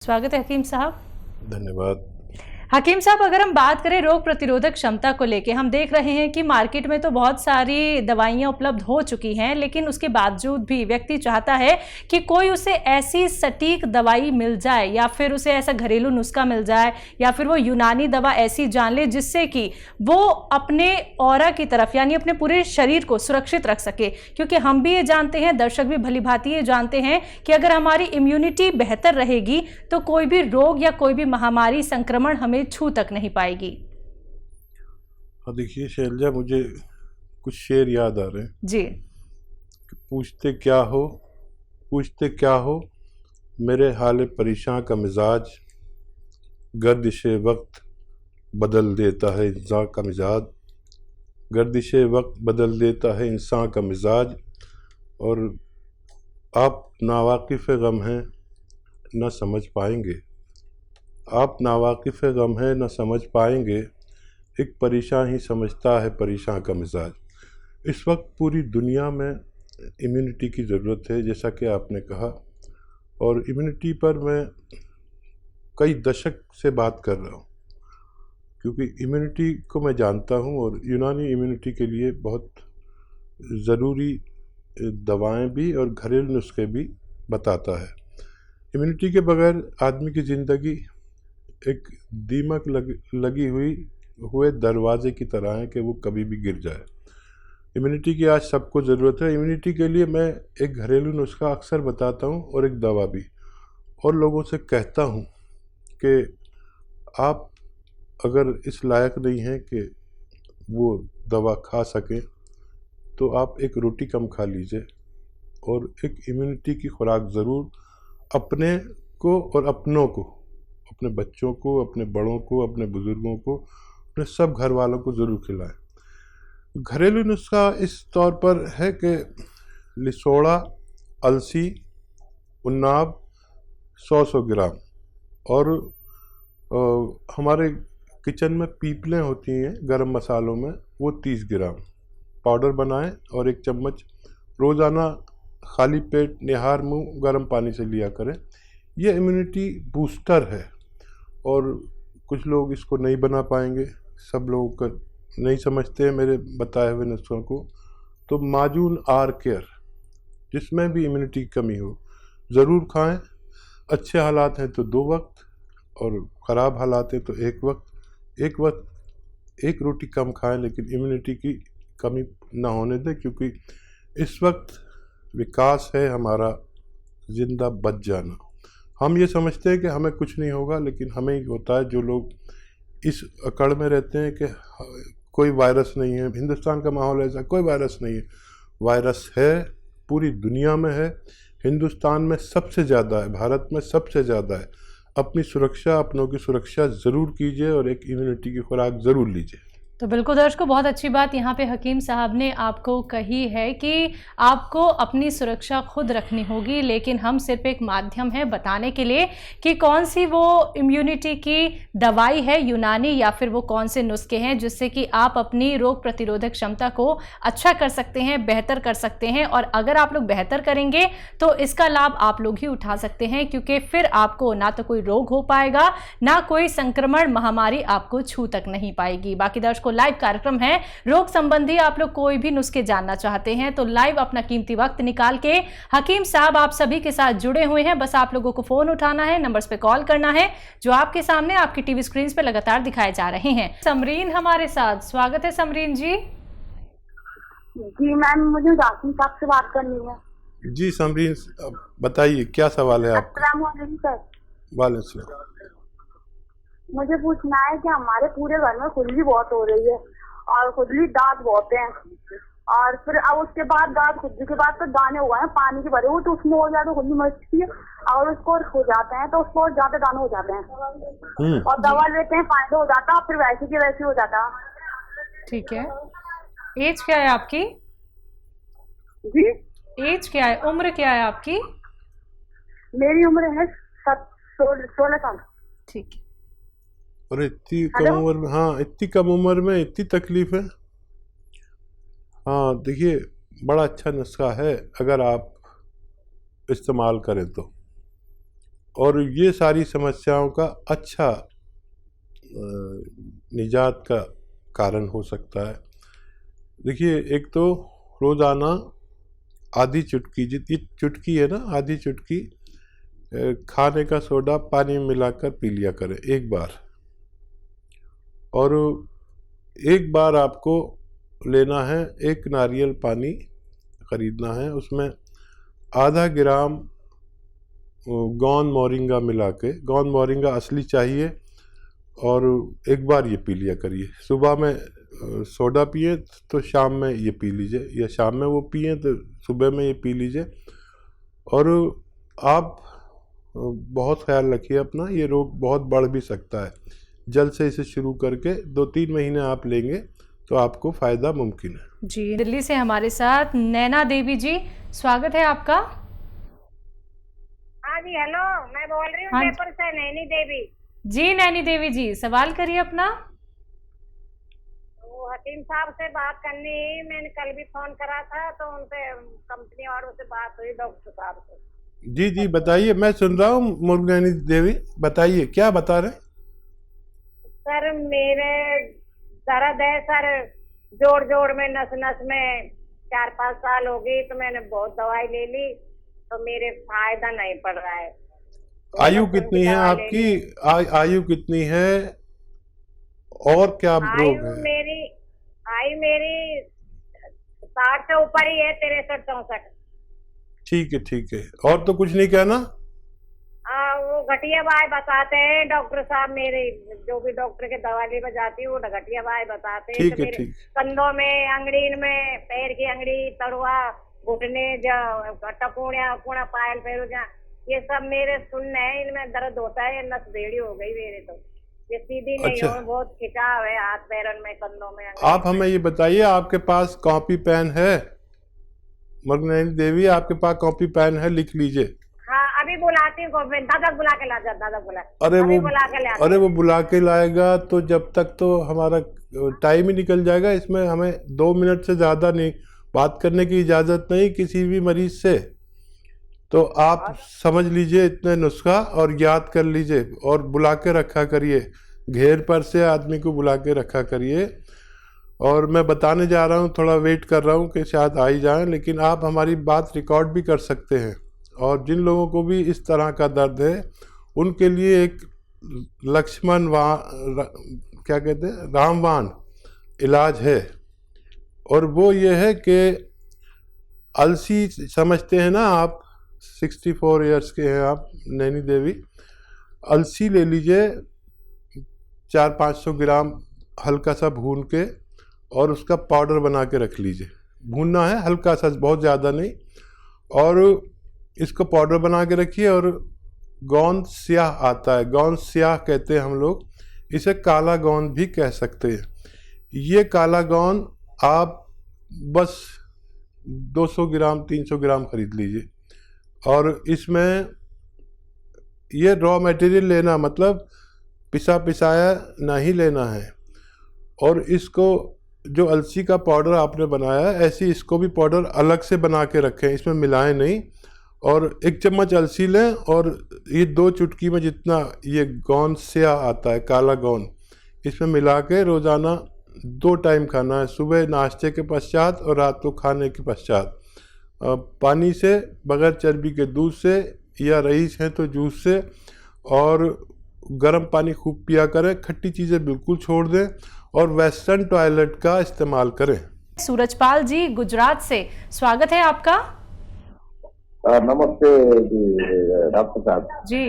स्वागत है हकीम साहब। धन्यवाद। हकीम साहब, अगर हम बात करें रोग प्रतिरोधक क्षमता को लेके, हम देख रहे हैं कि मार्केट में तो बहुत सारी दवाइयां उपलब्ध हो चुकी हैं, लेकिन उसके बावजूद भी व्यक्ति चाहता है कि कोई उसे ऐसी सटीक दवाई मिल जाए या फिर उसे ऐसा घरेलू नुस्खा मिल जाए या फिर वो यूनानी दवा ऐसी जान ले जिससे कि वो अपने ऑरा की तरफ यानी अपने पूरे शरीर को सुरक्षित रख सके। क्योंकि हम भी ये जानते हैं, दर्शक भी भली भांति ये जानते हैं कि अगर हमारी इम्यूनिटी बेहतर रहेगी तो कोई भी रोग या कोई भी महामारी संक्रमण हमें छू तक नहीं पाएगी। हाँ, देखिए शैलजा, मुझे कुछ शेर याद आ रहे हैं जी। पूछते क्या हो मेरे हाले परेशान का मिजाज, गर्दिशे वक्त बदल देता है इंसान का मिजाज, गर्दिशे वक्त बदल देता है इंसान का मिजाज। और आप नावाकिफ़ गम हैं न समझ पाएंगे, आप नावाकिफ़ गम है न समझ पाएंगे, एक परेशान ही समझता है परेशान का मिजाज। इस वक्त पूरी दुनिया में इम्यूनिटी की ज़रूरत है, जैसा कि आपने कहा, और इम्यूनिटी पर मैं कई दशक से बात कर रहा हूँ, क्योंकि इम्यूनिटी को मैं जानता हूँ और यूनानी इम्यूनिटी के लिए बहुत ज़रूरी दवाएं भी और घरेलू नुस्खे भी बताता है। इम्यूनिटी के बगैर आदमी की ज़िंदगी एक दीमक लगी हुए दरवाजे की तरह है कि वो कभी भी गिर जाए। इम्यूनिटी की आज सबको ज़रूरत है। इम्यूनिटी के लिए मैं एक घरेलू नुस्खा अक्सर बताता हूँ और एक दवा भी, और लोगों से कहता हूँ कि आप अगर इस लायक नहीं हैं कि वो दवा खा सकें तो आप एक रोटी कम खा लीजिए और एक इम्यूनिटी की खुराक ज़रूर अपने को और अपनों को, अपने बच्चों को, अपने बड़ों को, अपने बुज़ुर्गों को, अपने सब घर वालों को ज़रूर खिलाएं। घरेलू नुस्खा इस तौर पर है कि लिसोड़ा, अलसी, उन्नाब 100 ग्राम, और हमारे किचन में पीपलें होती हैं गरम मसालों में, वो 30 ग्राम पाउडर बनाएं और 1 चम्मच रोज़ाना खाली पेट निहार मुंह गर्म पानी से लिया करें। ये इम्यूनिटी बूस्टर है और कुछ लोग इसको नहीं बना पाएंगे, सब लोग नहीं समझते हैं मेरे बताए हुए नुस्खों को। तो माजून आर केयर, जिसमें भी इम्यूनिटी की कमी हो, ज़रूर खाएं। अच्छे हालात हैं तो 2 वक्त और ख़राब हालात हैं तो 1 वक्त। एक रोटी कम खाएं, लेकिन इम्यूनिटी की कमी ना होने दें, क्योंकि इस वक्त विकास है हमारा ज़िंदा बच जाना। हम ये समझते हैं कि हमें कुछ नहीं होगा, लेकिन हमें ही होता है। जो लोग इस अकड़ में रहते हैं कि कोई वायरस नहीं है, हिंदुस्तान का माहौल ऐसा, कोई वायरस नहीं है। वायरस है, पूरी दुनिया में है, हिंदुस्तान में सबसे ज़्यादा है, भारत में सबसे ज़्यादा है। अपनी सुरक्षा, अपनों की सुरक्षा ज़रूर कीजिए और एक इम्यूनिटी की खुराक ज़रूर लीजिए। तो बिल्कुल दर्शकों, बहुत अच्छी बात यहाँ पे हकीम साहब ने आपको कही है कि आपको अपनी सुरक्षा खुद रखनी होगी, लेकिन हम सिर्फ एक माध्यम है बताने के लिए कि कौन सी वो इम्यूनिटी की दवाई है यूनानी या फिर वो कौन से नुस्खे हैं जिससे कि आप अपनी रोग प्रतिरोधक क्षमता को अच्छा कर सकते हैं, बेहतर कर सकते हैं। और अगर आप लोग बेहतर करेंगे तो इसका लाभ आप लोग ही उठा सकते हैं, क्योंकि फिर आपको ना तो कोई रोग हो पाएगा, ना कोई संक्रमण महामारी आपको छू तक नहीं पाएगी। बाकी दर्शकों, लाइव कार्यक्रम है रोग संबंधी, आप लोग कोई भी नुस्खे जानना चाहते हैं तो लाइव अपना कीमती वक्त निकाल के हकीम साहब आप सभी के साथ जुड़े हुए हैं। बस आप लोगों को फोन उठाना है, नंबर्स पे कॉल करना है जो आपके सामने आपकी टीवी स्क्रीन पे लगातार दिखाए जा रहे हैं। समरीन हमारे साथ, स्वागत है समरीन जी। जी मैम, मुझे राशिद साहब से बात करनी है। जी समरीन, बताइए क्या सवाल है आपका। अस्सलाम वालेकुम सर। वालेकुम सलाम। मुझे पूछना है कि हमारे पूरे घर में खुजली बहुत हो रही है और खुजली दांत बहुत हैं, और फिर अब उसके बाद दांत खुजली के बाद तो दाने हुए हैं पानी के भरे हुए, तो उसमें और ज्यादा खुजली मचती है, और उसको हो जाते हैं तो उसको और ज्यादा दाने हो जाते हैं, और दवा लेते हैं फायदा हो जाता है, फिर वैसे के वैसे हो जाता है। ठीक है, एज क्या है आपकी? जी एज क्या है, उम्र क्या है आपकी? मेरी उम्र है 16 साल। ठीक है। और इतनी कम उम्र में, हाँ इतनी कम उम्र में इतनी तकलीफ है। हाँ देखिए, बड़ा अच्छा नुस्खा है अगर आप इस्तेमाल करें तो। और ये सारी समस्याओं का अच्छा निजात का कारण हो सकता है। देखिए, एक तो रोज़ाना आधी चुटकी, जितनी चुटकी है ना, आधी चुटकी खाने का सोडा पानी में मिलाकर पी लिया करें एक बार। और एक बार आपको लेना है, एक नारियल पानी ख़रीदना है, उसमें आधा ग्राम गोंद मोरिंगा मिला के, गोंद मोरिंगा असली चाहिए, और एक बार ये पी लिया करिए। सुबह में सोडा पिए तो शाम में ये पी लीजिए, या शाम में वो पिए तो सुबह में ये पी लीजिए। और आप बहुत ख्याल रखिए अपना, ये रोग बहुत बढ़ भी सकता है। जल्द से इसे शुरू करके 2-3 महीने आप लेंगे तो आपको फ़ायदा मुमकिन है। जी, दिल्ली से हमारे साथ नैना देवी जी, स्वागत है आपका। हाँ जी, हेलो, मैं बोल रही हूँ हाँ जी। जयपुर से, नैनी देवी। जी नैनी देवी जी, सवाल करिए अपना। वो हकीम साहब से बात करनी है, मैंने कल भी फोन करा था तो उनसे कंपनी वालों से बात हुई, डॉक्टर साहब से। जी जी, बताइए, मैं सुन रहा हूँ मुर्गनैनी देवी, बताइए क्या बता रहे हैं। सर, मेरे दर्द है सर, जोड़ जोड़ में, नस नस में। 4-5 साल हो गई तो मैंने बहुत दवाई ले ली तो मेरे फायदा नहीं पड़ रहा है। आयु कितनी है आपकी? आयु कितनी है और क्या रोग है? आयु मेरी 60 से ऊपर ही है, 63-64। ठीक है, ठीक है, और तो कुछ नहीं कहना। वो घटिया बाय बताते हैं डॉक्टर साहब, मेरे जो भी डॉक्टर के दवाई बजाती है वो घटिया बाय बताते हैं। ठीक तो है, मेरे ठीक। कंधों में, अंगड़ीन में, पैर की अंगड़ी, तड़ुआ, घुटने, टपूणिया पूणा, पायल पैरुजा, ये सब मेरे सुनने हैं, इनमें दर्द होता है। नस बेड़ी हो गई मेरे, तो ये सीधी नहीं अच्छा। हो, बहुत खिंचाव है हाथ पैरों में, कंधों में। आप हमें ये बताइए, आपके पास कॉपी पेन है? मुर्गनैनी देवी, आपके पास कॉपी पेन है? लिख लीजिए। हाँ, अभी बुलाती हूँ, दादा बुला के ला जा, दादा बुला। अरे अभी वो बुला के ला। अरे वो बुला के लाएगा तो जब तक तो हमारा टाइम ही निकल जाएगा। इसमें हमें 2 मिनट से ज़्यादा नहीं बात करने की इजाज़त नहीं किसी भी मरीज से। तो आप समझ लीजिए इतने नुस्खा और याद कर लीजिए, और बुला के रखा करिए, घेर पर से आदमी को बुला के रखा करिए। और मैं बताने जा रहा हूँ, थोड़ा वेट कर रहा हूँ कि शायद आ ही जाएँ, लेकिन आप हमारी बात रिकॉर्ड भी कर सकते हैं। और जिन लोगों को भी इस तरह का दर्द है उनके लिए एक क्या कहते हैं, रामबाण इलाज है। और वो ये है कि अलसी समझते हैं ना आप, 64 इयर्स के हैं आप नैनी देवी, अलसी ले लीजिए 400-500 ग्राम, हल्का सा भून के, और उसका पाउडर बना के रख लीजिए। भूनना है हल्का सा, बहुत ज़्यादा नहीं। और इसको पाउडर बना के रखिए। और गोंद स्याह आता है, गोंद स्याह कहते हैं हम लोग, इसे काला गोंद भी कह सकते हैं। ये काला गोंद आप बस 200 ग्राम 300 ग्राम खरीद लीजिए। और इसमें ये रॉ मटेरियल लेना, मतलब पिसाया नहीं लेना है। और इसको, जो अलसी का पाउडर आपने बनाया है, ऐसे इसको भी पाउडर अलग से बना के रखें, इसमें मिलाएं नहीं। और 1 चम्मच अलसी लें, और ये 2 चुटकी में जितना ये गोंद स्याह आता है, काला गोंद, इसमें मिला के रोज़ाना 2 टाइम खाना है, सुबह नाश्ते के पश्चात और रात को खाने के पश्चात। पानी से, बगैर चर्बी के दूध से, या रईस है तो जूस से। और गर्म पानी खूब पिया करें, खट्टी चीज़ें बिल्कुल छोड़ दें, और वेस्टर्न टॉयलेट का इस्तेमाल करें। सूरजपाल जी गुजरात से, स्वागत है आपका। नमस्ते जी डॉक्टर साहब जी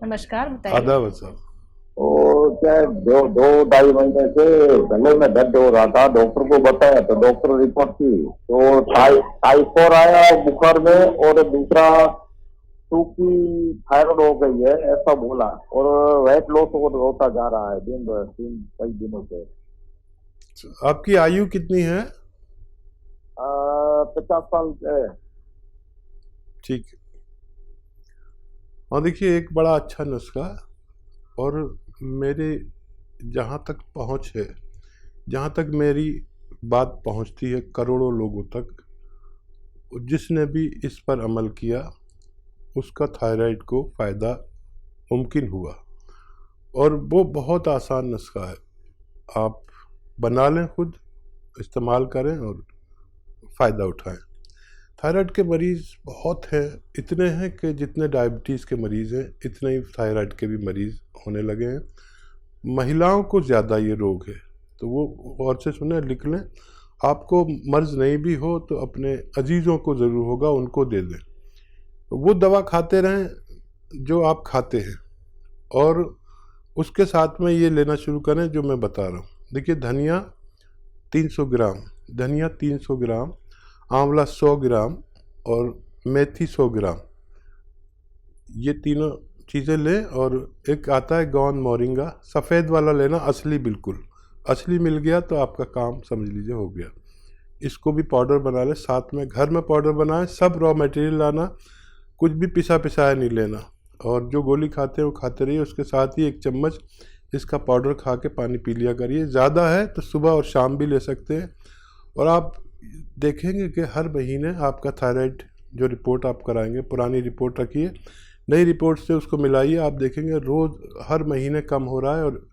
नमस्कार, बताइए। आदाब साहब। और क्या 2-2.5 महीने से गले में दर्द हो रहा था, डॉक्टर को बताया तो डॉक्टर रिपोर्ट की तो टाइफाइड आया बुखार में, और दूसरा सूखी थायराइड हो गई है ऐसा बोला। और वेट लॉस होता जा रहा है दिन भर, कई दिनों से। आपकी आयु कितनी है? 50 साल है। ठीक है। और देखिए, एक बड़ा अच्छा नुस्खा, और मेरे जहाँ तक पहुँच है, जहाँ तक मेरी बात पहुँचती है करोड़ों लोगों तक, जिसने भी इस पर अमल किया उसका थायराइड को फ़ायदा मुमकिन हुआ। और वो बहुत आसान नुस्खा है, आप बना लें, खुद इस्तेमाल करें और फ़ायदा उठाएं। थायराइड के मरीज़ बहुत हैं, इतने हैं कि जितने डायबिटीज़ के मरीज़ हैं इतने ही थायराइड के भी मरीज़ होने लगे हैं। महिलाओं को ज़्यादा ये रोग है, तो वो और से सुने, लिख लें। आपको मर्ज़ नहीं भी हो तो अपने अजीज़ों को ज़रूर होगा, उनको दे दें। वो दवा खाते रहें जो आप खाते हैं, और उसके साथ में ये लेना शुरू करें जो मैं बता रहा हूँ। देखिए, धनिया 300 ग्राम, धनिया 300 ग्राम, आंवला 100 ग्राम और मेथी 100 ग्राम, ये तीनों चीज़ें लें। और एक आता है गौन मोरिंगा, सफ़ेद वाला लेना, असली, बिल्कुल असली मिल गया तो आपका काम समझ लीजिए हो गया। इसको भी पाउडर बना लें, साथ में घर में पाउडर बनाएं। सब रॉ मटेरियल लाना, कुछ भी पिसा पिसाया नहीं लेना, और जो गोली खाते हैं वो खाते रहिए। उसके साथ ही 1 चम्मच इसका पाउडर खा के पानी पी लिया करिए। ज़्यादा है तो सुबह और शाम भी ले सकते हैं। और आप देखेंगे कि हर महीने आपका थायराइड जो रिपोर्ट आप कराएंगे, पुरानी रिपोर्ट रखिए, नई रिपोर्ट से उसको मिलाइए, आप देखेंगे रोज़ हर महीने कम हो रहा है, और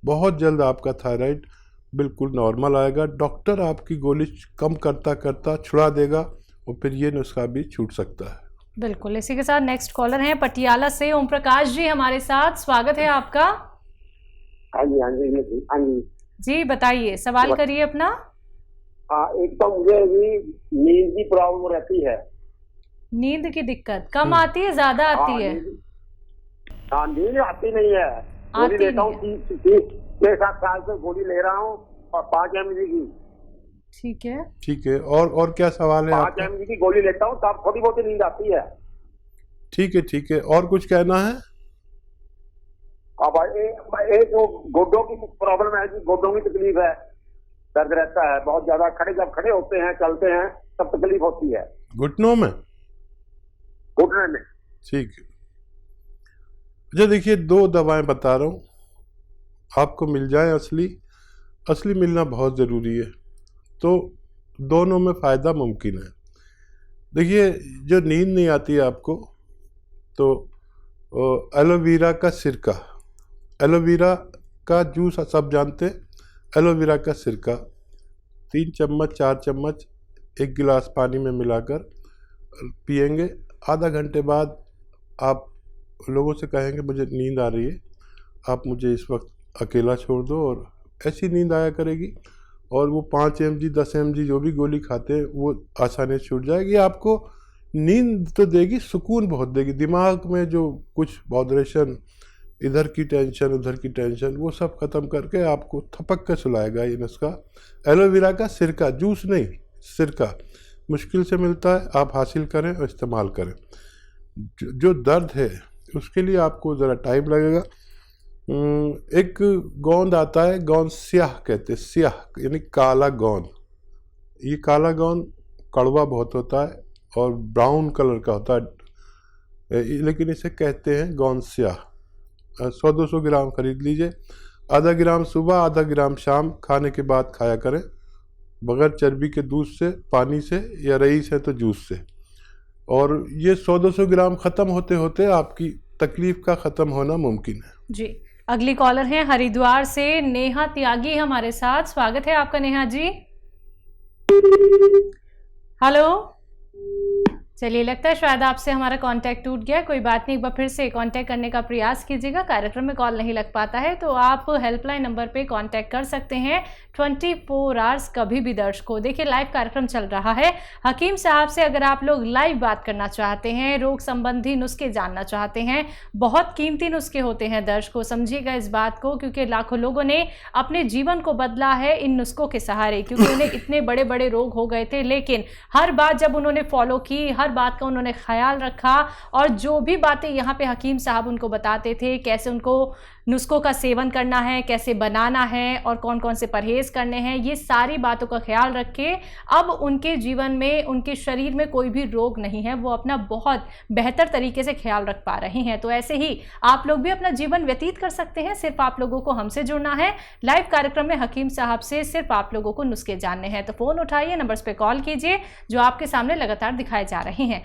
बहुत जल्द आपका थायराइड बिल्कुल नॉर्मल आएगा। डॉक्टर आपकी गोली कम करता करता छुड़ा देगा, और फिर ये नुस्खा भी छूट सकता है। बिल्कुल। इसी के साथ नेक्स्ट कॉलर हैं पटियाला से ओम प्रकाश जी हमारे साथ, स्वागत है आपका। हाँ जी, हाँ जी, हाँ जी जी, बताइए, सवाल करिए अपना। हाँ, एक तो मुझे भी नींद की प्रॉब्लम रहती है। नींद की दिक्कत कम आती है, ज्यादा आती है? हाँ, नींद आती नहीं है। गोली लेता हूँ, 6-7 साल से गोली ले रहा हूँ, और 5 mg की। ठीक है, ठीक है, और क्या सवाल है? 5 mg की गोली लेता हूँ तब थोड़ी बहुत नींद आती है। ठीक है, ठीक है, और कुछ कहना है? अब एक जो गोडों की प्रॉब्लम है, गोडों की तकलीफ है, दर्द रहता है बहुत ज्यादा। जब खड़े होते हैं, चलते हैं, तब तकलीफ होती है घुटनों में, घुटने में। ठीक है। अच्छा, देखिए, 2 दवाएं बता रहा हूँ, आपको मिल जाए असली मिलना बहुत ज़रूरी है, तो दोनों में फ़ायदा मुमकिन है। देखिए, जो नींद नहीं आती है आपको, तो एलोवेरा का सिरका, एलोवेरा का जूस सब जानते हैं, एलोवेरा का सिरका 3 चम्मच 4 चम्मच 1 गिलास पानी में मिलाकर पिएंगे। आधा घंटे बाद आप लोगों से कहेंगे मुझे नींद आ रही है, आप मुझे इस वक्त अकेला छोड़ दो, और ऐसी नींद आया करेगी। और वो 5 mg 10 mg जो भी गोली खाते हैं वो आसानी से छूट जाएगी। आपको नींद तो देगी, सुकून बहुत देगी। दिमाग में जो कुछ बॉदरेशन, इधर की टेंशन उधर की टेंशन, वो सब ख़त्म करके आपको थपक के सुलाएगा ये नुस्खा। एलोवेरा का सिरका, जूस नहीं, सिरका मुश्किल से मिलता है, आप हासिल करें और इस्तेमाल करें। जो दर्द है उसके लिए आपको ज़रा टाइम लगेगा। एक गोंद आता है, गोंद स्याह कहते हैं, स्याह यानी काला गोंद। ये काला गोंद कड़वा बहुत होता है और ब्राउन कलर का होता है, लेकिन इसे कहते हैं गोंद स्याह। 100-200 ग्राम खरीद लीजिए, आधा ग्राम सुबह, आधा ग्राम शाम, खाने के बाद खाया करें, बगैर चर्बी के दूध से, पानी से, या रईस है तो जूस से। और ये 100-200 ग्राम ख़त्म होते होते आपकी तकलीफ़ का ख़त्म होना मुमकिन है। जी। अगली कॉलर हैं हरिद्वार से नेहा त्यागी हमारे साथ, स्वागत है आपका नेहा जी। हेलो, चलिए, लगता है शायद आपसे हमारा कांटेक्ट टूट गया। कोई बात नहीं, एक बार फिर से कांटेक्ट करने का प्रयास कीजिएगा। कार्यक्रम में कॉल नहीं लग पाता है तो आप हेल्पलाइन नंबर पे कांटेक्ट कर सकते हैं 24 आवर्स, कभी भी दर्शकों। देखिए, लाइव कार्यक्रम चल रहा है हकीम साहब से। अगर आप लोग लाइव बात करना चाहते हैं, रोग संबंधी नुस्खे जानना चाहते हैं, बहुत कीमती नुस्खे होते हैं दर्शकों, समझिएगा इस बात को, क्योंकि लाखों लोगों ने अपने जीवन को बदला है इन नुस्खों के सहारे। क्योंकि उन्हें इतने बड़े बड़े रोग हो गए थे, लेकिन हर बात जब उन्होंने फॉलो की, हर बात का उन्होंने ख्याल रखा, और जो भी बातें यहाँ पे हकीम साहब उनको बताते थे, कैसे उनको नुस्खों का सेवन करना है, कैसे बनाना है, और कौन कौन से परहेज करने हैं, ये सारी बातों का ख्याल रखे अब उनके जीवन में, उनके शरीर में कोई भी रोग नहीं है। वो अपना बहुत बेहतर तरीके से ख्याल रख पा रही हैं। तो ऐसे ही आप लोग भी अपना जीवन व्यतीत कर सकते हैं। सिर्फ आप लोगों को हमसे जुड़ना है। लाइव कार्यक्रम में हकीम साहब से सिर्फ आप लोगों को नुस्खे जानने हैं। तो फ़ोन उठाइए, नंबर्स पे कॉल कीजिए जो आपके सामने लगातार दिखाए जा रहे हैं।